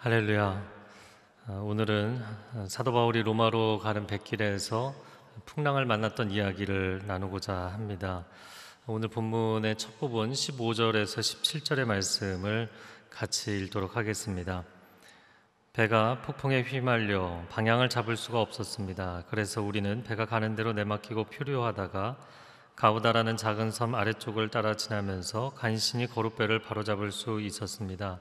할렐루야. 오늘은 사도 바울이 로마로 가는 백길에서 풍랑을 만났던 이야기를 나누고자 합니다. 오늘 본문의 첫 부분 15절에서 17절의 말씀을 같이 읽도록 하겠습니다. 배가 폭풍에 휘말려 방향을 잡을 수가 없었습니다. 그래서 우리는 배가 가는 대로 내맡기고 표류하다가 가우다라는 작은 섬 아래쪽을 따라 지나면서 간신히 거룻배를 바로잡을 수 있었습니다.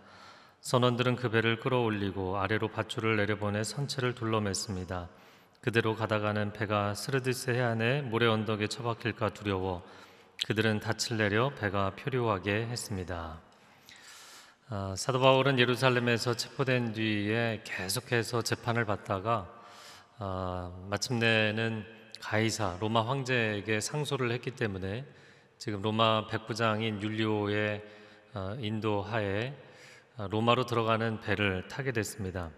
선원들은 그 배를 끌어올리고 아래로 밧줄을 내려보내 선체를 둘러맸습니다. 그대로 가다가는 배가 스르디스 해안의 모래 언덕에 처박힐까 두려워 그들은 닻을 내려 배가 표류하게 했습니다. 사도 바울은 예루살렘에서 체포된 뒤에 계속해서 재판을 받다가 마침내는 가이사 로마 황제에게 상소를 했기 때문에 지금 로마 백부장인 율리오의 인도하에 로마로 들어가는 배를 타게 됐습니다.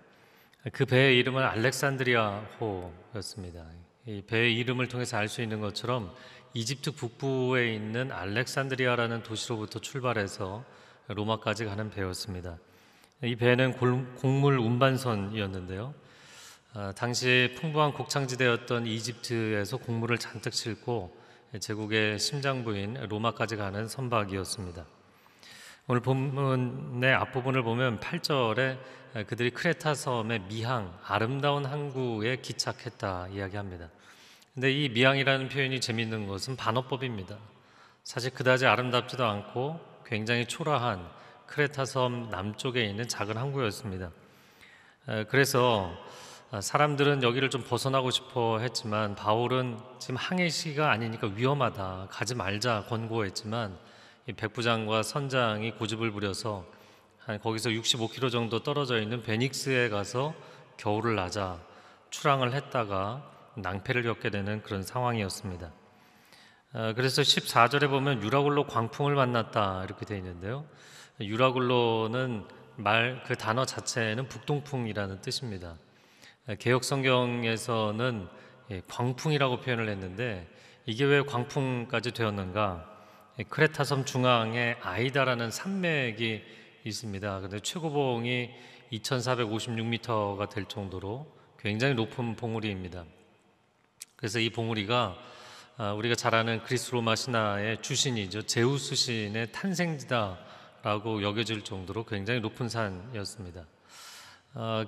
그 배의 이름은 알렉산드리아호였습니다. 이 배의 이름을 통해서 알 수 있는 것처럼 이집트 북부에 있는 알렉산드리아라는 도시로부터 출발해서 로마까지 가는 배였습니다. 이 배는 곡물 운반선이었는데요. 당시 풍부한 곡창지대였던 이집트에서 곡물을 잔뜩 싣고 제국의 심장부인 로마까지 가는 선박이었습니다. 오늘 본문의 앞부분을 보면 8절에 그들이 크레타 섬의 미항, 아름다운 항구에 기착했다 이야기합니다. 근데 이 미항이라는 표현이 재미있는 것은 반어법입니다. 사실 그다지 아름답지도 않고 굉장히 초라한 크레타 섬 남쪽에 있는 작은 항구였습니다. 그래서 사람들은 여기를 좀 벗어나고 싶어 했지만 바울은 지금 항해 시기가 아니니까 위험하다, 가지 말자 권고했지만 이 백부장과 선장이 고집을 부려서 거기서 65km 정도 떨어져 있는 베닉스에 가서 겨울을 나자 출항을 했다가 낭패를 겪게 되는 그런 상황이었습니다. 그래서 14절에 보면 유라굴로 광풍을 만났다 이렇게 되어 있는데요. 유라굴로는 그 단어 자체는 북동풍이라는 뜻입니다. 개역 성경에서는 광풍이라고 표현을 했는데 이게 왜 광풍까지 되었는가? 크레타 섬 중앙에 아이다라는 산맥이 있습니다. 근데 최고봉이 2,456m가 될 정도로 굉장히 높은 봉우리입니다. 그래서 이 봉우리가 우리가 잘 아는 그리스 로마 신화의 주신이죠. 제우스 신의 탄생지다라고 여겨질 정도로 굉장히 높은 산이었습니다.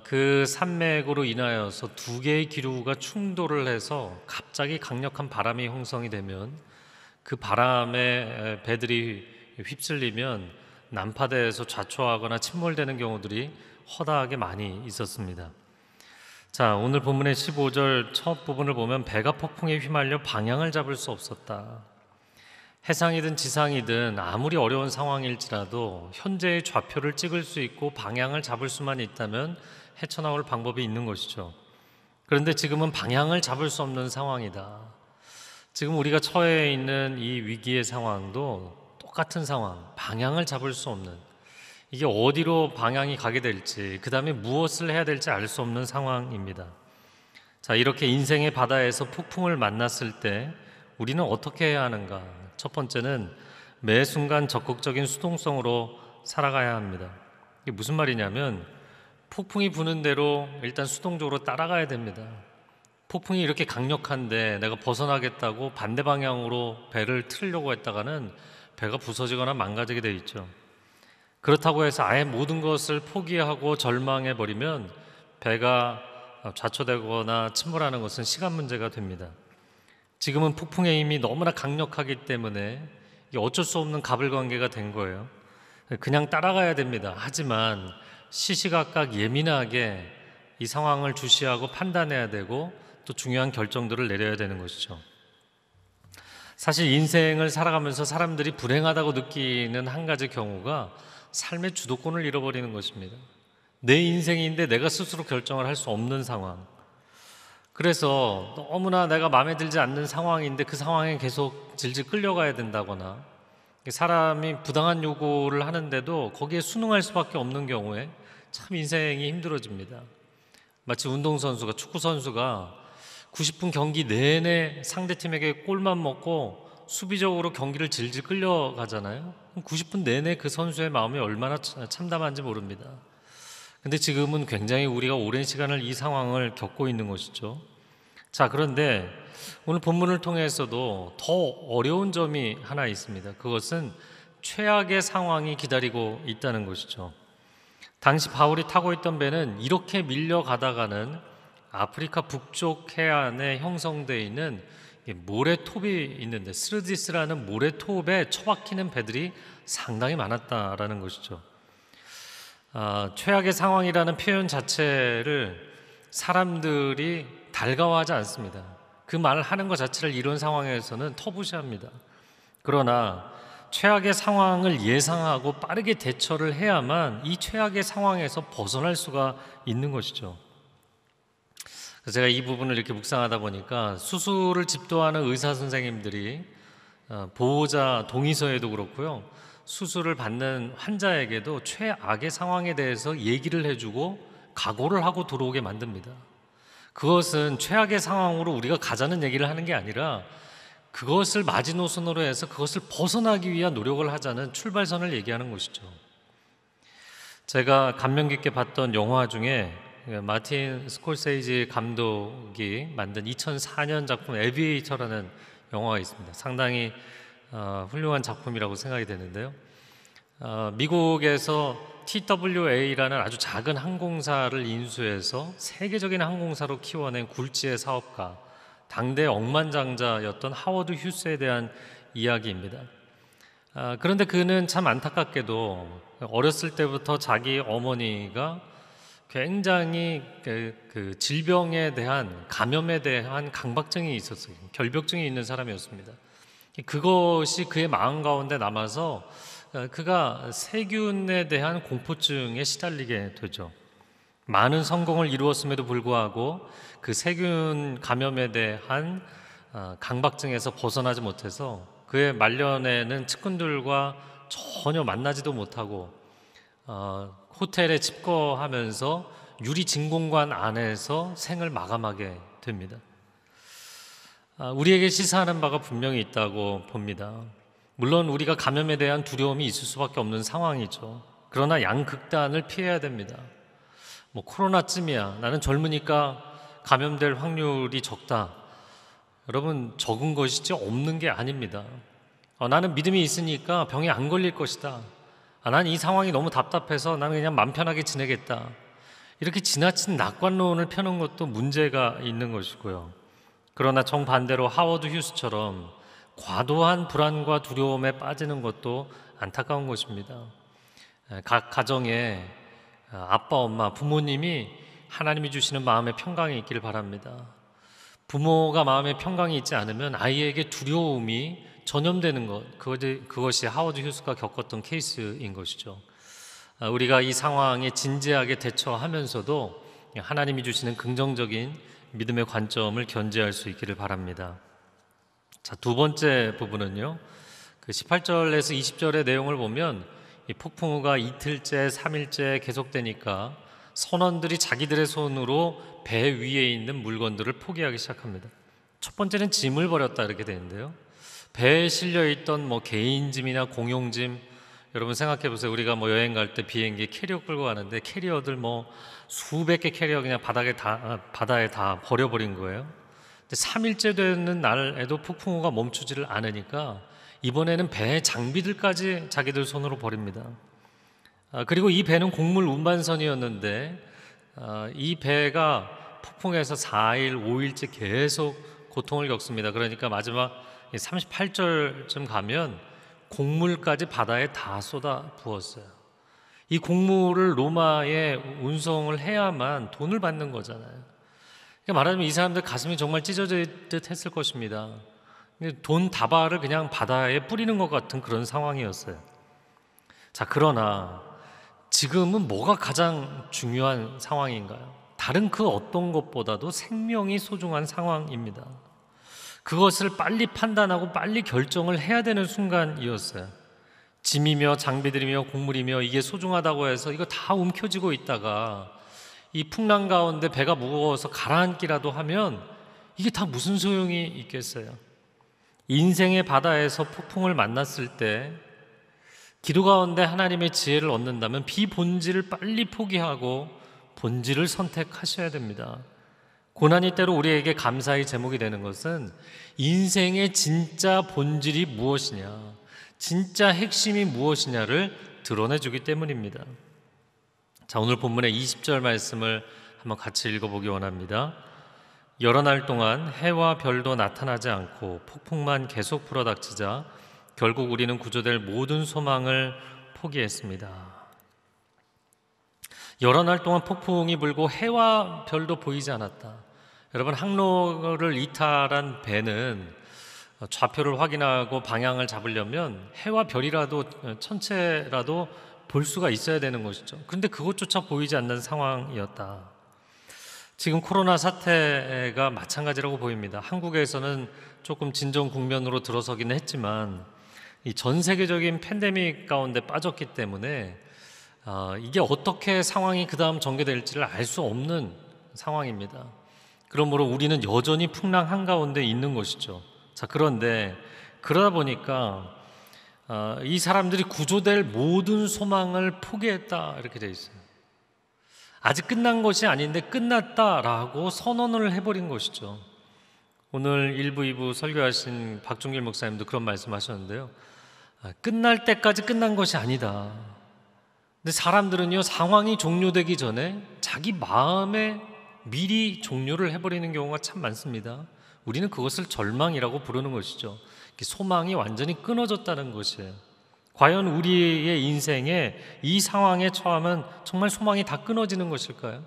그 산맥으로 인하여서 두 개의 기류가 충돌을 해서 갑자기 강력한 바람이 형성이 되면 그 바람에 배들이 휩쓸리면 난파대에서 좌초하거나 침몰되는 경우들이 허다하게 많이 있었습니다. 자, 오늘 본문의 15절 첫 부분을 보면 배가 폭풍에 휘말려 방향을 잡을 수 없었다. 해상이든 지상이든 아무리 어려운 상황일지라도 현재의 좌표를 찍을 수 있고 방향을 잡을 수만 있다면 헤쳐나올 방법이 있는 것이죠. 그런데 지금은 방향을 잡을 수 없는 상황이다. 지금 우리가 처해 있는 이 위기의 상황도 똑같은 상황, 방향을 잡을 수 없는, 이게 어디로 방향이 가게 될지, 그 다음에 무엇을 해야 될지 알 수 없는 상황입니다. 자, 이렇게 인생의 바다에서 폭풍을 만났을 때 우리는 어떻게 해야 하는가? 첫 번째는 매 순간 적극적인 수동성으로 살아가야 합니다. 이게 무슨 말이냐면 폭풍이 부는 대로 일단 수동적으로 따라가야 됩니다. 폭풍이 이렇게 강력한데 내가 벗어나겠다고 반대 방향으로 배를 틀려고 했다가는 배가 부서지거나 망가지게 돼 있죠. 그렇다고 해서 아예 모든 것을 포기하고 절망해버리면 배가 좌초되거나 침몰하는 것은 시간 문제가 됩니다. 지금은 폭풍의 힘이 너무나 강력하기 때문에 이게 어쩔 수 없는 가불관계가 된 거예요. 그냥 따라가야 됩니다. 하지만 시시각각 예민하게 이 상황을 주시하고 판단해야 되고 또 중요한 결정들을 내려야 되는 것이죠. 사실 인생을 살아가면서 사람들이 불행하다고 느끼는 한 가지 경우가 삶의 주도권을 잃어버리는 것입니다. 내 인생인데 내가 스스로 결정을 할 수 없는 상황. 그래서 너무나 내가 마음에 들지 않는 상황인데 그 상황에 계속 질질 끌려가야 된다거나 사람이 부당한 요구를 하는데도 거기에 순응할 수밖에 없는 경우에 참 인생이 힘들어집니다. 마치 운동선수가, 축구선수가 90분 경기 내내 상대팀에게 골만 먹고 수비적으로 경기를 질질 끌려가잖아요. 90분 내내 그 선수의 마음이 얼마나 참담한지 모릅니다. 근데 지금은 굉장히 우리가 오랜 시간을 이 상황을 겪고 있는 것이죠. 자, 그런데 오늘 본문을 통해서도 더 어려운 점이 하나 있습니다. 그것은 최악의 상황이 기다리고 있다는 것이죠. 당시 바울이 타고 있던 배는 이렇게 밀려가다가는 아프리카 북쪽 해안에 형성되어 있는 모래톱이 있는데, 스르디스라는 모래톱에 처박히는 배들이 상당히 많았다라는 것이죠. 최악의 상황이라는 표현 자체를 사람들이 달가워하지 않습니다. 그 말을 하는 것 자체를 이런 상황에서는 터부시합니다. 그러나 최악의 상황을 예상하고 빠르게 대처를 해야만 이 최악의 상황에서 벗어날 수가 있는 것이죠. 그래서 제가 이 부분을 이렇게 묵상하다 보니까 수술을 집도하는 의사 선생님들이 보호자 동의서에도 그렇고요, 수술을 받는 환자에게도 최악의 상황에 대해서 얘기를 해주고 각오를 하고 들어오게 만듭니다. 그것은 최악의 상황으로 우리가 가자는 얘기를 하는 게 아니라 그것을 마지노선으로 해서 그것을 벗어나기 위한 노력을 하자는 출발선을 얘기하는 것이죠. 제가 감명 깊게 봤던 영화 중에 마틴 스콜세이지 감독이 만든 2004년 작품 에비에이터라는 영화가 있습니다. 상당히 훌륭한 작품이라고 생각이 되는데요. 미국에서 TWA라는 아주 작은 항공사를 인수해서 세계적인 항공사로 키워낸 굴지의 사업가, 당대 억만장자였던 하워드 휴스에 대한 이야기입니다. 그런데 그는 참 안타깝게도 어렸을 때부터 자기 어머니가 굉장히 그 질병에 대한, 감염에 대한 강박증이 있었어요. 결벽증이 있는 사람이었습니다. 그것이 그의 마음 가운데 남아서 그가 세균에 대한 공포증에 시달리게 되죠. 많은 성공을 이루었음에도 불구하고 그 세균 감염에 대한 강박증에서 벗어나지 못해서 그의 말년에는 측근들과 전혀 만나지도 못하고 호텔에 집거하면서 유리 진공관 안에서 생을 마감하게 됩니다. 우리에게 시사하는 바가 분명히 있다고 봅니다. 물론 우리가 감염에 대한 두려움이 있을 수밖에 없는 상황이죠. 그러나 양극단을 피해야 됩니다. 코로나쯤이야, 나는 젊으니까 감염될 확률이 적다. 여러분, 적은 것이지 없는 게 아닙니다. 나는 믿음이 있으니까 병에 안 걸릴 것이다. 난 이 상황이 너무 답답해서 나는 그냥 맘 편하게 지내겠다. 이렇게 지나친 낙관론을 펴는 것도 문제가 있는 것이고요. 그러나 정반대로 하워드 휴스처럼 과도한 불안과 두려움에 빠지는 것도 안타까운 것입니다. 각 가정에 아빠, 엄마, 부모님이 하나님이 주시는 마음의 평강이 있기를 바랍니다. 부모가 마음의 평강이 있지 않으면 아이에게 두려움이 전염되는 것, 그것이 하워드 휴스가 겪었던 케이스인 것이죠. 우리가 이 상황에 진지하게 대처하면서도 하나님이 주시는 긍정적인 믿음의 관점을 견지할 수 있기를 바랍니다. 자, 두 번째 부분은요, 그 18절에서 20절의 내용을 보면 이 폭풍우가 이틀째, 3일째 계속되니까 선원들이 자기들의 손으로 배 위에 있는 물건들을 포기하기 시작합니다. 첫 번째는 짐을 버렸다 이렇게 되는데요, 배에 실려있던 개인 짐이나 공용 짐, 여러분 생각해 보세요. 우리가 여행 갈 때 비행기 캐리어 끌고 가는데 캐리어들 수백 개 캐리어 그냥 바다에 다 버려버린 거예요. 근데 3일째 되는 날에도 폭풍우가 멈추지를 않으니까 이번에는 배의 장비들까지 자기들 손으로 버립니다. 그리고 이 배는 곡물 운반선이었는데 이 배가 폭풍에서 4일, 5일째 계속 고통을 겪습니다. 그러니까 마지막 38절쯤 가면 곡물까지 바다에 다 쏟아 부었어요. 이 곡물을 로마에 운송을 해야만 돈을 받는 거잖아요. 그러니까 말하자면 이 사람들 가슴이 정말 찢어질 듯 했을 것입니다. 돈 다발을 그냥 바다에 뿌리는 것 같은 그런 상황이었어요. 자, 그러나 지금은 뭐가 가장 중요한 상황인가요? 다른 그 어떤 것보다도 생명이 소중한 상황입니다. 그것을 빨리 판단하고 빨리 결정을 해야 되는 순간이었어요. 짐이며 장비들이며 곡물이며 이게 소중하다고 해서 이거 다 움켜쥐고 있다가 이 풍랑 가운데 배가 무거워서 가라앉기라도 하면 이게 다 무슨 소용이 있겠어요? 인생의 바다에서 폭풍을 만났을 때 기도 가운데 하나님의 지혜를 얻는다면 비본질을 빨리 포기하고 본질을 선택하셔야 됩니다. 고난이 때로 우리에게 감사의 제목이 되는 것은 인생의 진짜 본질이 무엇이냐, 진짜 핵심이 무엇이냐를 드러내주기 때문입니다. 자, 오늘 본문의 20절 말씀을 한번 같이 읽어보기 원합니다. 여러 날 동안 해와 별도 나타나지 않고 폭풍만 계속 불어닥치자 결국 우리는 구조될 모든 소망을 포기했습니다. 여러 날 동안 폭풍이 불고 해와 별도 보이지 않았다. 여러분, 항로를 이탈한 배는 좌표를 확인하고 방향을 잡으려면 해와 별이라도 천체라도 볼 수가 있어야 되는 것이죠. 그런데 그것조차 보이지 않는 상황이었다. 지금 코로나 사태가 마찬가지라고 보입니다. 한국에서는 조금 진정 국면으로 들어서기는 했지만 이 전 세계적인 팬데믹 가운데 빠졌기 때문에 이게 어떻게 상황이 그 다음 전개될지를 알 수 없는 상황입니다. 그러므로 우리는 여전히 풍랑 한가운데 있는 것이죠. 자, 그런데 그러다 보니까 이 사람들이 구조될 모든 소망을 포기했다 이렇게 되어 있어요. 아직 끝난 것이 아닌데 끝났다라고 선언을 해버린 것이죠. 오늘 1부, 2부 설교하신 박종길 목사님도 그런 말씀하셨는데요. 끝날 때까지 끝난 것이 아니다. 근데 사람들은요, 상황이 종료되기 전에 자기 마음에 미리 종료를 해버리는 경우가 참 많습니다. 우리는 그것을 절망이라고 부르는 것이죠. 소망이 완전히 끊어졌다는 것이에요. 과연 우리의 인생에 이 상황에 처하면 정말 소망이 다 끊어지는 것일까요?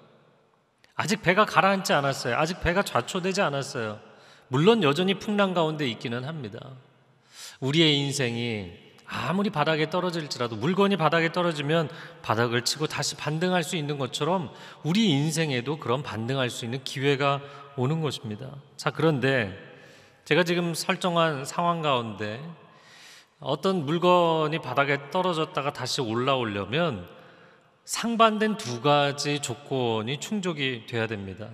아직 배가 가라앉지 않았어요. 아직 배가 좌초되지 않았어요. 물론 여전히 풍랑 가운데 있기는 합니다. 우리의 인생이 아무리 바닥에 떨어질지라도, 물건이 바닥에 떨어지면 바닥을 치고 다시 반등할 수 있는 것처럼 우리 인생에도 그런 반등할 수 있는 기회가 오는 것입니다. 자, 그런데 제가 지금 설정한 상황 가운데 어떤 물건이 바닥에 떨어졌다가 다시 올라오려면 상반된 두 가지 조건이 충족이 돼야 됩니다.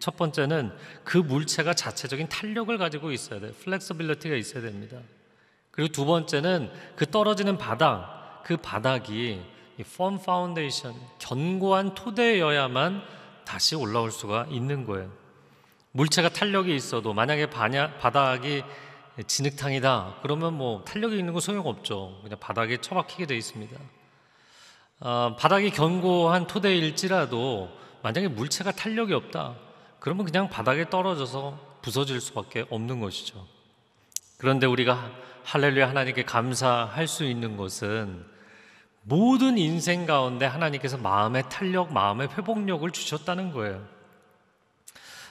첫 번째는 그 물체가 자체적인 탄력을 가지고 있어야 돼요. 플렉서빌리티가 있어야 됩니다. 그리고 두 번째는 그 떨어지는 바닥, 그 바닥이 firm foundation, 견고한 토대여야만 다시 올라올 수가 있는 거예요. 물체가 탄력이 있어도 만약에 바닥이 진흙탕이다 그러면 뭐 탄력이 있는 거 소용없죠. 그냥 바닥에 처박히게 되어 있습니다. 바닥이 견고한 토대일지라도 만약에 물체가 탄력이 없다 그러면 그냥 바닥에 떨어져서 부서질 수밖에 없는 것이죠. 그런데 우리가 할렐루야 하나님께 감사할 수 있는 것은 모든 인생 가운데 하나님께서 마음의 탄력, 마음의 회복력을 주셨다는 거예요.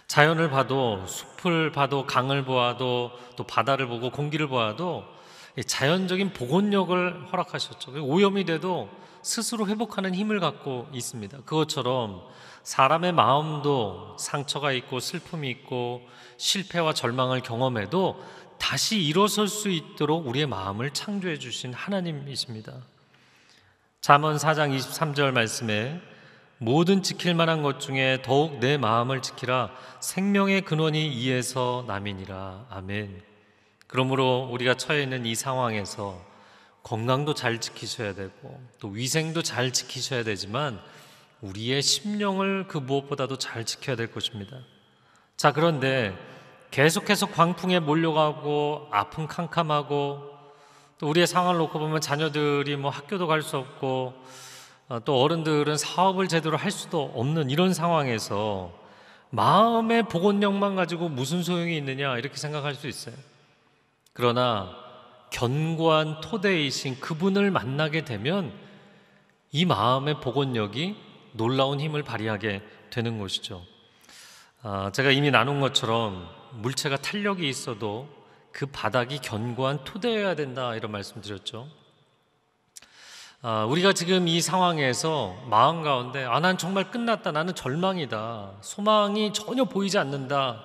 자연을 봐도, 숲을 봐도, 강을 보아도, 또 바다를 보고 공기를 보아도 자연적인 복원력을 허락하셨죠. 오염이 돼도 스스로 회복하는 힘을 갖고 있습니다. 그것처럼 사람의 마음도 상처가 있고 슬픔이 있고 실패와 절망을 경험해도 다시 일어설 수 있도록 우리의 마음을 창조해 주신 하나님이십니다. 잠언 4장 23절 말씀에 모든 지킬 만한 것 중에 더욱 내 마음을 지키라 생명의 근원이 이에서 남이니라. 아멘. 그러므로 우리가 처해 있는 이 상황에서 건강도 잘 지키셔야 되고 또 위생도 잘 지키셔야 되지만 우리의 심령을 그 무엇보다도 잘 지켜야 될 것입니다. 자, 그런데 계속해서 광풍에 몰려가고 아픔 캄캄하고 또 우리의 상황을 놓고 보면 자녀들이 뭐 학교도 갈 수 없고 또 어른들은 사업을 제대로 할 수도 없는 이런 상황에서 마음의 복원력만 가지고 무슨 소용이 있느냐 이렇게 생각할 수 있어요. 그러나 견고한 토대이신 그분을 만나게 되면 이 마음의 복원력이 놀라운 힘을 발휘하게 되는 것이죠. 제가 이미 나눈 것처럼 물체가 탄력이 있어도 그 바닥이 견고한 토대여야 된다 이런 말씀 드렸죠. 우리가 지금 이 상황에서 마음 가운데 난 정말 끝났다, 나는 절망이다, 소망이 전혀 보이지 않는다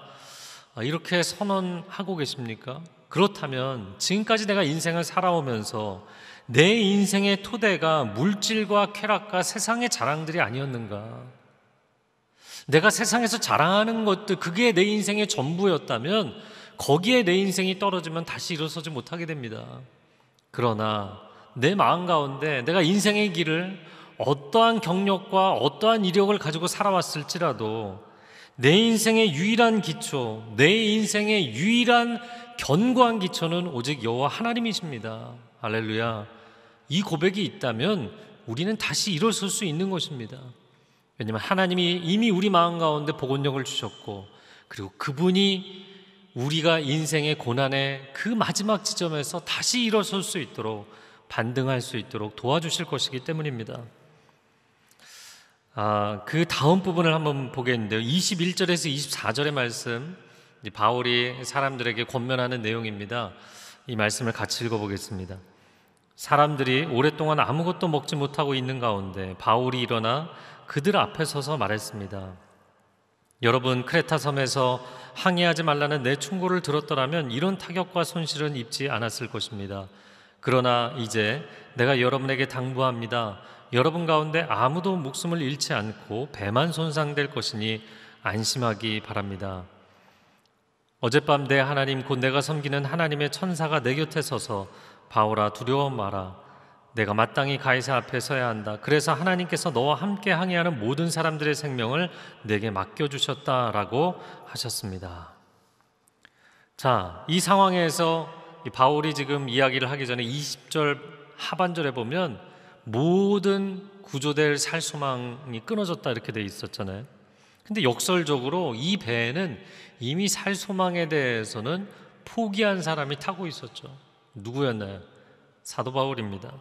이렇게 선언하고 계십니까? 그렇다면 지금까지 내가 인생을 살아오면서 내 인생의 토대가 물질과 쾌락과 세상의 자랑들이 아니었는가? 내가 세상에서 자랑하는 것들 그게 내 인생의 전부였다면 거기에 내 인생이 떨어지면 다시 일어서지 못하게 됩니다. 그러나 내 마음 가운데 내가 인생의 길을 어떠한 경력과 어떠한 이력을 가지고 살아왔을지라도 내 인생의 유일한 기초, 내 인생의 유일한 견고한 기초는 오직 여호와 하나님이십니다. 할렐루야. 이 고백이 있다면 우리는 다시 일어설 수 있는 것입니다. 왜냐하면 하나님이 이미 우리 마음 가운데 복원력을 주셨고, 그리고 그분이 우리가 인생의 고난의 그 마지막 지점에서 다시 일어설 수 있도록, 반등할 수 있도록 도와주실 것이기 때문입니다. 그 다음 부분을 한번 보겠는데요. 21절에서 24절의 말씀, 바울이 사람들에게 권면하는 내용입니다. 이 말씀을 같이 읽어보겠습니다. 사람들이 오랫동안 아무것도 먹지 못하고 있는 가운데 바울이 일어나 그들 앞에 서서 말했습니다. 여러분, 크레타 섬에서 항해하지 말라는 내 충고를 들었더라면 이런 타격과 손실은 입지 않았을 것입니다. 그러나 이제 내가 여러분에게 당부합니다. 여러분 가운데 아무도 목숨을 잃지 않고 배만 손상될 것이니 안심하기 바랍니다. 어젯밤 내 하나님 곧 내가 섬기는 하나님의 천사가 내 곁에 서서 바울아 두려워 마라. 내가 마땅히 가이사 앞에 서야 한다. 그래서 하나님께서 너와 함께 항해하는 모든 사람들의 생명을 내게 맡겨주셨다라고 하셨습니다. 자, 이 상황에서 바울이 지금 이야기를 하기 전에 20절 하반절에 보면 모든 구조될 살소망이 끊어졌다 이렇게 돼 있었잖아요. 근데 역설적으로 이 배에는 이미 살소망에 대해서는 포기한 사람이 타고 있었죠. 누구였나요? 사도 바울입니다.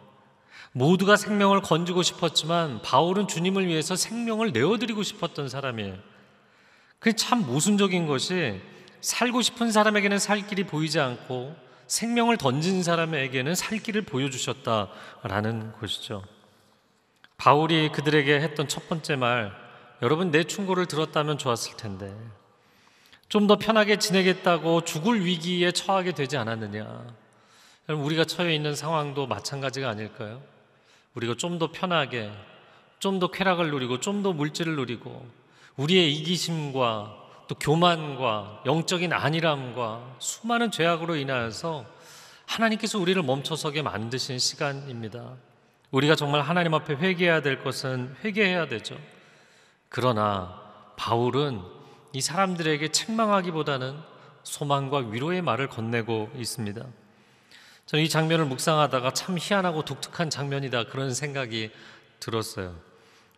모두가 생명을 건지고 싶었지만 바울은 주님을 위해서 생명을 내어드리고 싶었던 사람이에요. 그게 참 모순적인 것이, 살고 싶은 사람에게는 살 길이 보이지 않고 생명을 던진 사람에게는 살 길을 보여주셨다라는 것이죠. 바울이 그들에게 했던 첫 번째 말, 여러분 내 충고를 들었다면 좋았을 텐데 좀 더 편하게 지내겠다고 죽을 위기에 처하게 되지 않았느냐. 우리가 처해 있는 상황도 마찬가지가 아닐까요? 우리가 좀 더 편하게, 좀 더 쾌락을 누리고 좀 더 물질을 누리고 우리의 이기심과 또 교만과 영적인 안일함과 수많은 죄악으로 인하여서 하나님께서 우리를 멈춰서게 만드신 시간입니다. 우리가 정말 하나님 앞에 회개해야 될 것은 회개해야 되죠. 그러나 바울은 이 사람들에게 책망하기보다는 소망과 위로의 말을 건네고 있습니다. 저는 이 장면을 묵상하다가 참 희한하고 독특한 장면이다 그런 생각이 들었어요.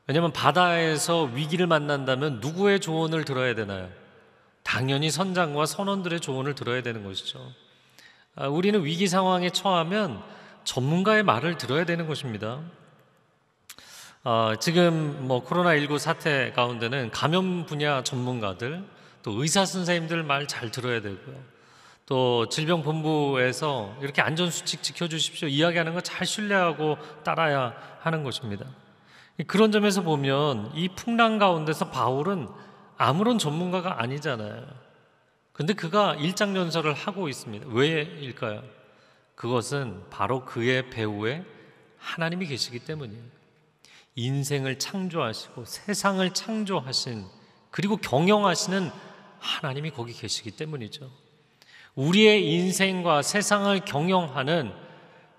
왜냐하면 바다에서 위기를 만난다면 누구의 조언을 들어야 되나요? 당연히 선장과 선원들의 조언을 들어야 되는 것이죠. 우리는 위기 상황에 처하면 전문가의 말을 들어야 되는 것입니다. 지금 코로나19 사태 가운데는 감염 분야 전문가들, 또 의사 선생님들 말 잘 들어야 되고요. 또 질병본부에서 이렇게 안전수칙 지켜주십시오 이야기하는 거 잘 신뢰하고 따라야 하는 것입니다. 그런 점에서 보면 이 풍랑 가운데서 바울은 아무런 전문가가 아니잖아요. 근데 그가 일장연설을 하고 있습니다. 왜일까요? 그것은 바로 그의 배후에 하나님이 계시기 때문이에요. 인생을 창조하시고 세상을 창조하신, 그리고 경영하시는 하나님이 거기 계시기 때문이죠. 우리의 인생과 세상을 경영하는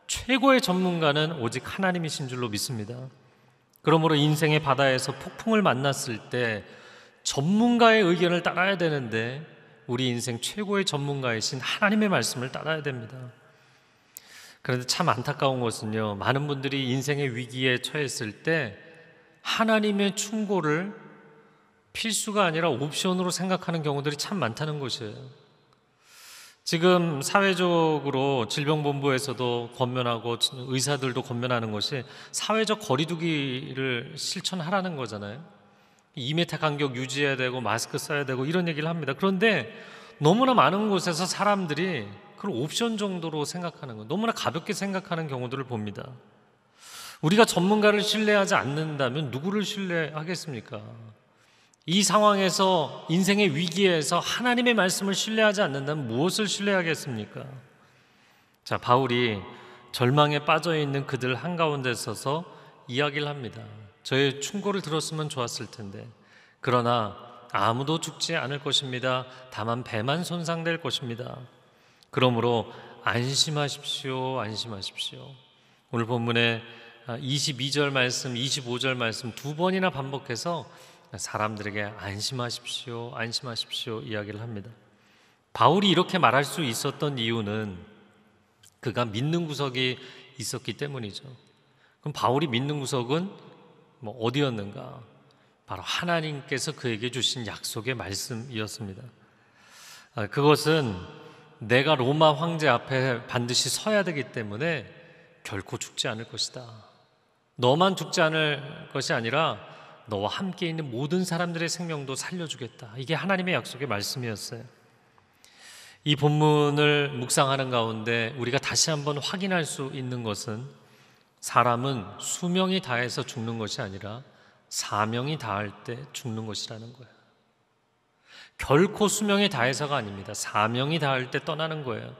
최고의 전문가는 오직 하나님이신 줄로 믿습니다. 그러므로 인생의 바다에서 폭풍을 만났을 때 전문가의 의견을 따라야 되는데 우리 인생 최고의 전문가이신 하나님의 말씀을 따라야 됩니다. 그런데 참 안타까운 것은요, 많은 분들이 인생의 위기에 처했을 때 하나님의 충고를 필수가 아니라 옵션으로 생각하는 경우들이 참 많다는 것이에요. 지금 사회적으로 질병본부에서도 권면하고 의사들도 권면하는 것이 사회적 거리두기를 실천하라는 거잖아요. 2m 간격 유지해야 되고 마스크 써야 되고 이런 얘기를 합니다. 그런데 너무나 많은 곳에서 사람들이 그걸 옵션 정도로 생각하는 거, 너무나 가볍게 생각하는 경우들을 봅니다. 우리가 전문가를 신뢰하지 않는다면 누구를 신뢰하겠습니까? 이 상황에서, 인생의 위기에서 하나님의 말씀을 신뢰하지 않는다면 무엇을 신뢰하겠습니까? 자, 바울이 절망에 빠져 있는 그들 한가운데 서서 이야기를 합니다. 저의 충고를 들었으면 좋았을 텐데, 그러나 아무도 죽지 않을 것입니다. 다만 배만 손상될 것입니다. 그러므로 안심하십시오, 안심하십시오. 오늘 본문에 22절 말씀, 25절 말씀 두 번이나 반복해서 사람들에게 안심하십시오, 안심하십시오 이야기를 합니다. 바울이 이렇게 말할 수 있었던 이유는 그가 믿는 구석이 있었기 때문이죠. 그럼 바울이 믿는 구석은 어디였는가? 바로 하나님께서 그에게 주신 약속의 말씀이었습니다. 그것은 내가 로마 황제 앞에 반드시 서야 되기 때문에 결코 죽지 않을 것이다. 너만 죽지 않을 것이 아니라 너와 함께 있는 모든 사람들의 생명도 살려주겠다. 이게 하나님의 약속의 말씀이었어요. 이 본문을 묵상하는 가운데 우리가 다시 한번 확인할 수 있는 것은 사람은 수명이 다해서 죽는 것이 아니라 사명이 다할 때 죽는 것이라는 거예요. 결코 수명이 다해서가 아닙니다. 사명이 닿을 때 떠나는 거예요.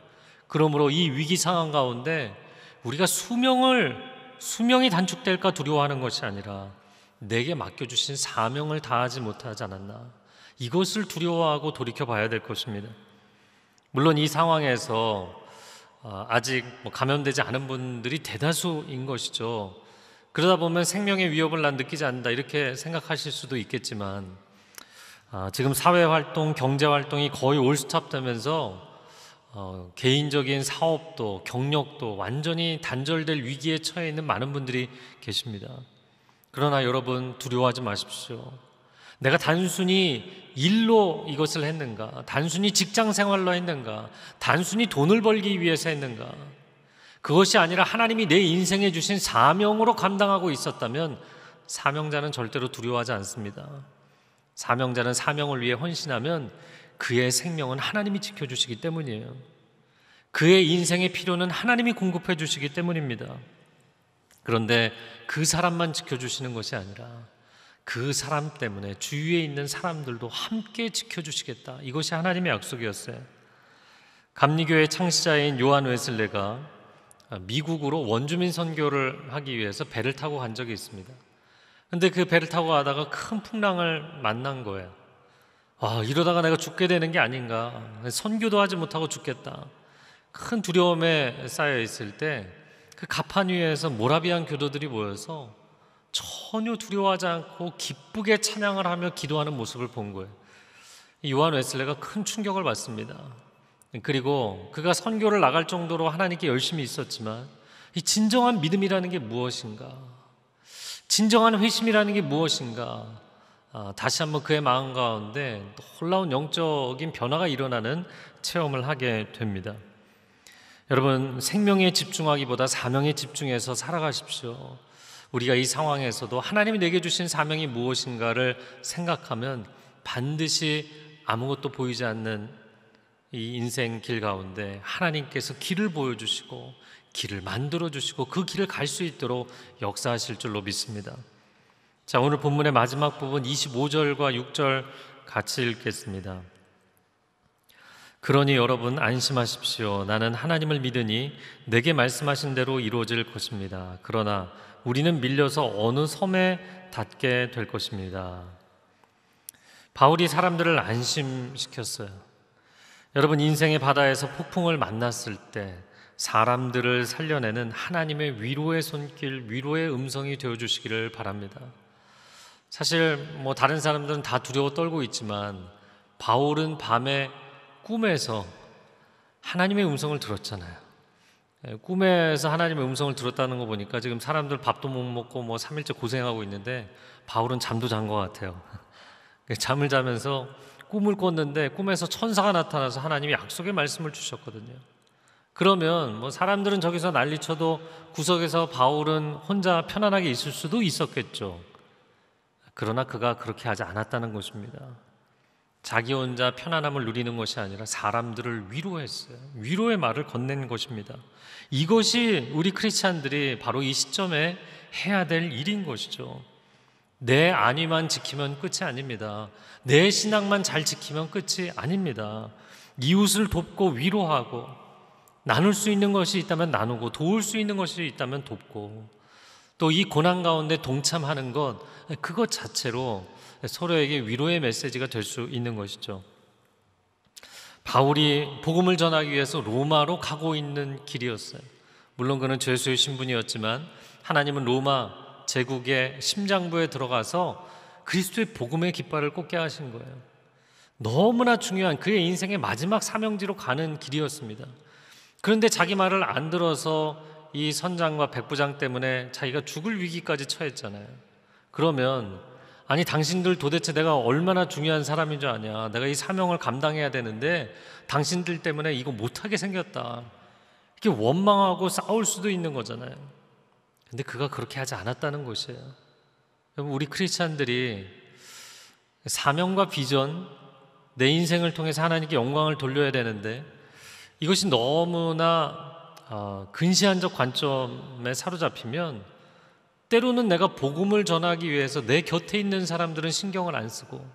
그러므로 이 위기 상황 가운데 우리가 수명이 단축될까 두려워하는 것이 아니라 내게 맡겨주신 사명을 다하지 못하지 않았나, 이것을 두려워하고 돌이켜봐야 될 것입니다. 물론 이 상황에서 아직 감염되지 않은 분들이 대다수인 것이죠. 그러다 보면 생명의 위협을 난 느끼지 않는다 이렇게 생각하실 수도 있겠지만 지금 사회활동, 경제활동이 거의 올스톱 되면서 개인적인 사업도 경력도 완전히 단절될 위기에 처해 있는 많은 분들이 계십니다. 그러나 여러분 두려워하지 마십시오. 내가 단순히 일로 이것을 했는가? 단순히 직장 생활로 했는가? 단순히 돈을 벌기 위해서 했는가? 그것이 아니라 하나님이 내 인생에 주신 사명으로 감당하고 있었다면 사명자는 절대로 두려워하지 않습니다. 사명자는 사명을 위해 헌신하면 그의 생명은 하나님이 지켜주시기 때문이에요. 그의 인생의 필요는 하나님이 공급해 주시기 때문입니다. 그런데 그 사람만 지켜주시는 것이 아니라 그 사람 때문에 주위에 있는 사람들도 함께 지켜주시겠다. 이것이 하나님의 약속이었어요. 감리교의 창시자인 요한 웨슬레가 미국으로 원주민 선교를 하기 위해서 배를 타고 간 적이 있습니다. 근데 그 배를 타고 가다가 큰 풍랑을 만난 거예요. 이러다가 내가 죽게 되는 게 아닌가, 선교도 하지 못하고 죽겠다, 큰 두려움에 쌓여 있을 때 그 갑판 위에서 모라비안 교도들이 모여서 전혀 두려워하지 않고 기쁘게 찬양을 하며 기도하는 모습을 본 거예요. 요한 웨슬레가 큰 충격을 받습니다. 그리고 그가 선교를 나갈 정도로 하나님께 열심히 있었지만 이 진정한 믿음이라는 게 무엇인가, 진정한 회심이라는 게 무엇인가, 다시 한번 그의 마음 가운데 놀라운 영적인 변화가 일어나는 체험을 하게 됩니다. 여러분, 생명에 집중하기보다 사명에 집중해서 살아가십시오. 우리가 이 상황에서도 하나님이 내게 주신 사명이 무엇인가를 생각하면 반드시 아무것도 보이지 않는 이 인생 길 가운데 하나님께서 길을 보여주시고 길을 만들어주시고 그 길을 갈 수 있도록 역사하실 줄로 믿습니다. 자, 오늘 본문의 마지막 부분 25절과 6절 같이 읽겠습니다. 그러니 여러분 안심하십시오. 나는 하나님을 믿으니 내게 말씀하신 대로 이루어질 것입니다. 그러나 우리는 밀려서 어느 섬에 닿게 될 것입니다. 바울이 사람들을 안심시켰어요. 여러분, 인생의 바다에서 폭풍을 만났을 때 사람들을 살려내는 하나님의 위로의 손길, 위로의 음성이 되어주시기를 바랍니다. 사실 다른 사람들은 다 두려워 떨고 있지만 바울은 밤에 꿈에서 하나님의 음성을 들었잖아요. 꿈에서 하나님의 음성을 들었다는 거 보니까 지금 사람들 밥도 못 먹고 3일째 고생하고 있는데 바울은 잠도 잔 것 같아요. 잠을 자면서 꿈을 꿨는데 꿈에서 천사가 나타나서 하나님이 약속의 말씀을 주셨거든요. 그러면 사람들은 저기서 난리쳐도 구석에서 바울은 혼자 편안하게 있을 수도 있었겠죠. 그러나 그가 그렇게 하지 않았다는 것입니다. 자기 혼자 편안함을 누리는 것이 아니라 사람들을 위로했어요. 위로의 말을 건넨 것입니다. 이것이 우리 크리스찬들이 바로 이 시점에 해야 될 일인 것이죠. 내 안위만 지키면 끝이 아닙니다. 내 신앙만 잘 지키면 끝이 아닙니다. 이웃을 돕고 위로하고 나눌 수 있는 것이 있다면 나누고 도울 수 있는 것이 있다면 돕고 또 이 고난 가운데 동참하는 것, 그것 자체로 서로에게 위로의 메시지가 될 수 있는 것이죠. 바울이 복음을 전하기 위해서 로마로 가고 있는 길이었어요. 물론 그는 죄수의 신분이었지만 하나님은 로마 제국의 심장부에 들어가서 그리스도의 복음의 깃발을 꽂게 하신 거예요. 너무나 중요한 그의 인생의 마지막 사명지로 가는 길이었습니다. 그런데 자기 말을 안 들어서 이 선장과 백부장 때문에 자기가 죽을 위기까지 처했잖아요. 그러면 아니 당신들 도대체 내가 얼마나 중요한 사람인 줄 아냐, 내가 이 사명을 감당해야 되는데 당신들 때문에 이거 못하게 생겼다, 이렇게 원망하고 싸울 수도 있는 거잖아요. 근데 그가 그렇게 하지 않았다는 것이에요. 여러분, 우리 크리스찬들이 사명과 비전, 내 인생을 통해서 하나님께 영광을 돌려야 되는데 이것이 너무나 근시안적 관점에 사로잡히면 때로는 내가 복음을 전하기 위해서 내 곁에 있는 사람들은 신경을 안 쓰고,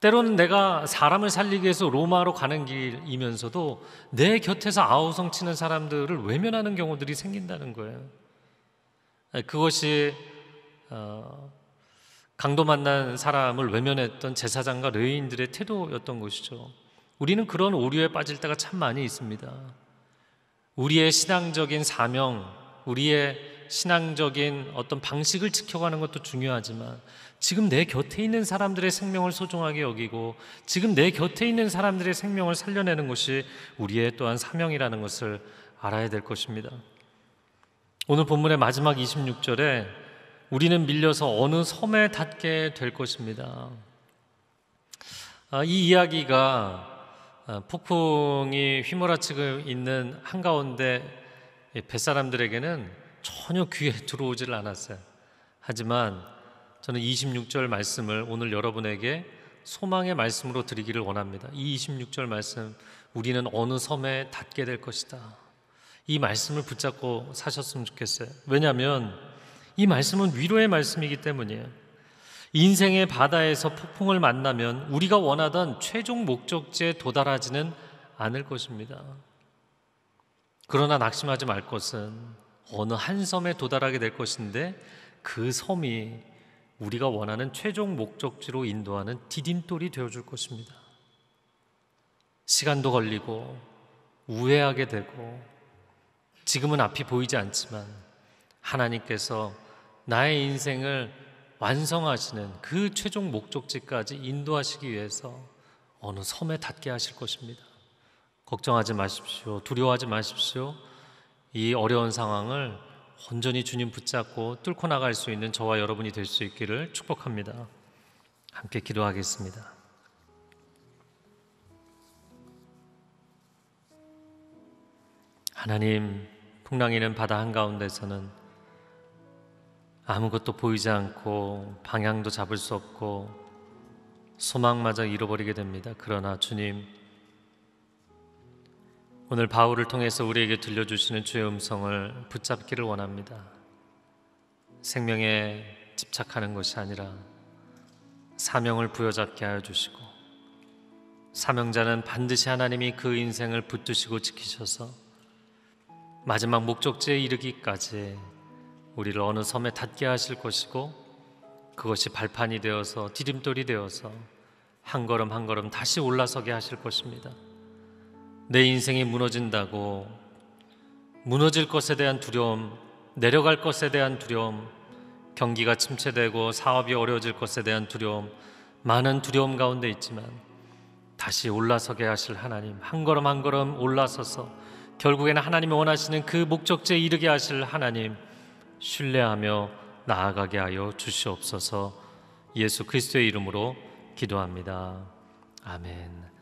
때로는 내가 사람을 살리기 위해서 로마로 가는 길이면서도 내 곁에서 아우성 치는 사람들을 외면하는 경우들이 생긴다는 거예요. 그것이 강도 만난 사람을 외면했던 제사장과 레위인들의 태도였던 것이죠. 우리는 그런 오류에 빠질 때가 참 많이 있습니다. 우리의 신앙적인 사명, 우리의 신앙적인 어떤 방식을 지켜가는 것도 중요하지만 지금 내 곁에 있는 사람들의 생명을 소중하게 여기고 지금 내 곁에 있는 사람들의 생명을 살려내는 것이 우리의 또한 사명이라는 것을 알아야 될 것입니다. 오늘 본문의 마지막 26절에 우리는 밀려서 어느 섬에 닿게 될 것입니다. 이 이야기가 폭풍이 휘몰아치고 있는 한가운데 뱃사람들에게는 전혀 귀에 들어오질 않았어요. 하지만 저는 26절 말씀을 오늘 여러분에게 소망의 말씀으로 드리기를 원합니다. 이 26절 말씀, 우리는 어느 섬에 닿게 될 것이다, 이 말씀을 붙잡고 사셨으면 좋겠어요. 왜냐하면 이 말씀은 위로의 말씀이기 때문이에요. 인생의 바다에서 폭풍을 만나면 우리가 원하던 최종 목적지에 도달하지는 않을 것입니다. 그러나 낙심하지 말 것은 어느 한 섬에 도달하게 될 것인데 그 섬이 우리가 원하는 최종 목적지로 인도하는 디딤돌이 되어줄 것입니다. 시간도 걸리고 우회하게 되고 지금은 앞이 보이지 않지만 하나님께서 나의 인생을 완성하시는 그 최종 목적지까지 인도하시기 위해서 어느 섬에 닿게 하실 것입니다. 걱정하지 마십시오. 두려워하지 마십시오. 이 어려운 상황을 온전히 주님 붙잡고 뚫고 나갈 수 있는 저와 여러분이 될 수 있기를 축복합니다. 함께 기도하겠습니다. 하나님, 풍랑이는 바다 한가운데서는 아무것도 보이지 않고 방향도 잡을 수 없고 소망마저 잃어버리게 됩니다. 그러나 주님, 오늘 바울을 통해서 우리에게 들려주시는 주의 음성을 붙잡기를 원합니다. 생명에 집착하는 것이 아니라 사명을 부여잡게 하여 주시고, 사명자는 반드시 하나님이 그 인생을 붙드시고 지키셔서 마지막 목적지에 이르기까지 우리를 어느 섬에 닿게 하실 것이고, 그것이 발판이 되어서 디딤돌이 되어서 한 걸음 한 걸음 다시 올라서게 하실 것입니다. 내 인생이 무너진다고 무너질 것에 대한 두려움, 내려갈 것에 대한 두려움, 경기가 침체되고 사업이 어려워질 것에 대한 두려움, 많은 두려움 가운데 있지만 다시 올라서게 하실 하나님, 한 걸음 한 걸음 올라서서 결국에는 하나님이 원하시는 그 목적지에 이르게 하실 하나님 신뢰하며 나아가게 하여 주시옵소서. 예수 그리스도의 이름으로 기도합니다. 아멘.